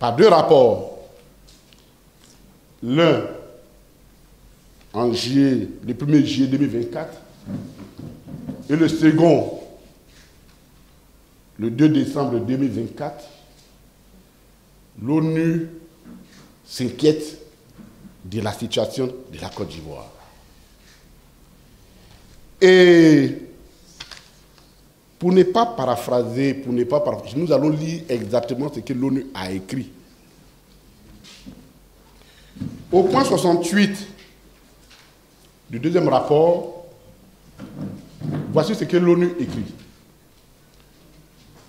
par deux rapports. L'un en juillet, le 1er juillet 2024, et le second, le 2 décembre 2024, l'ONU s'inquiète de la situation de la Côte d'Ivoire. Et pour ne pas paraphraser, nous allons lire exactement ce que l'ONU a écrit. Au point 68 du deuxième rapport, voici ce que l'ONU écrit.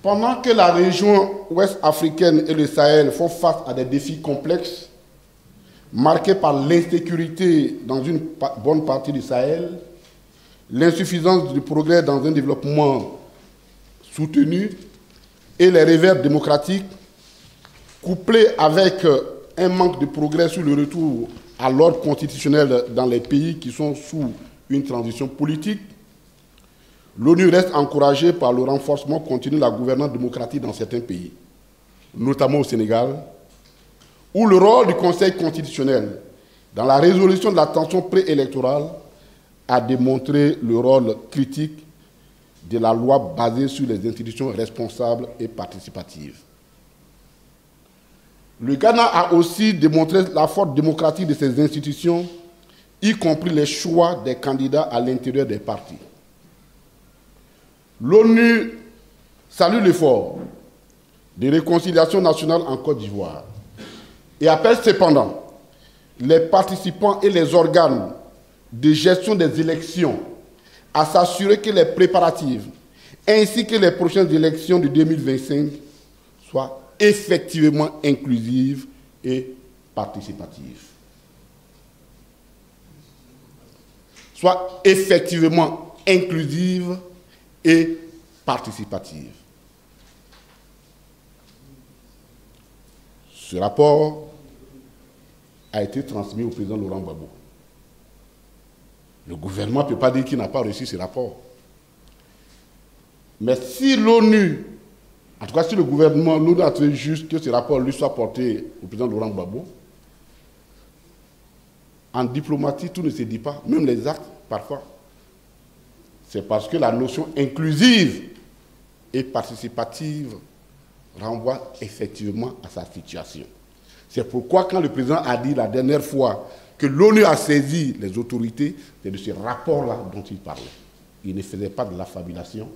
Pendant que la région ouest africaine et le Sahel font face à des défis complexes, marqués par l'insécurité dans une bonne partie du Sahel, l'insuffisance du progrès dans un développement soutenu et les revers démocratiques, couplés avec un manque de progrès sur le retour à l'ordre constitutionnel dans les pays qui sont sous une transition politique, l'ONU reste encouragée par le renforcement continu de la gouvernance démocratique dans certains pays, notamment au Sénégal, où le rôle du Conseil constitutionnel dans la résolution de la tension préélectorale a démontré le rôle critique de la loi basée sur les institutions responsables et participatives. Le Ghana a aussi démontré la force démocratique de ses institutions, y compris les choix des candidats à l'intérieur des partis. L'ONU salue l'effort de réconciliation nationale en Côte d'Ivoire et appelle cependant les participants et les organes de gestion des élections à s'assurer que les préparatifs ainsi que les prochaines élections de 2025 soient effectivement inclusives et participatives. Soient effectivement inclusives et participative. Ce rapport a été transmis au président Laurent Gbagbo. Le gouvernement ne peut pas dire qu'il n'a pas reçu ce rapport. Mais si l'ONU, en tout cas si le gouvernement, l'ONU a trouvé juste que ce rapport lui soit porté au président Laurent Gbagbo, en diplomatie, tout ne se dit pas, même les actes, parfois. C'est parce que la notion inclusive et participative renvoie effectivement à sa situation. C'est pourquoi quand le président a dit la dernière fois que l'ONU a saisi les autorités, c'est de ce rapport-là dont il parlait. Il ne faisait pas de l'affabulation,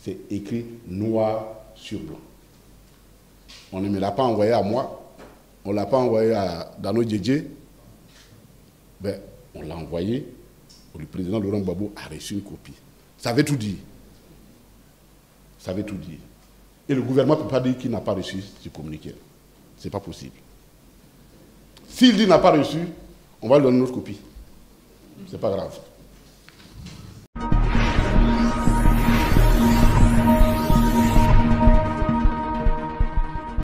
c'est écrit noir sur blanc. On ne me l'a pas envoyé à moi, on ne l'a pas envoyé à Dano Djedje, ben, on l'a envoyé, le président Laurent Gbagbo a reçu une copie. Ça veut tout dire. Ça veut tout dire. Et le gouvernement ne peut pas dire qu'il n'a pas reçu ce communiqué. Ce n'est pas possible. S'il dit qu'il n'a pas reçu, on va lui donner une autre copie. Ce n'est pas grave.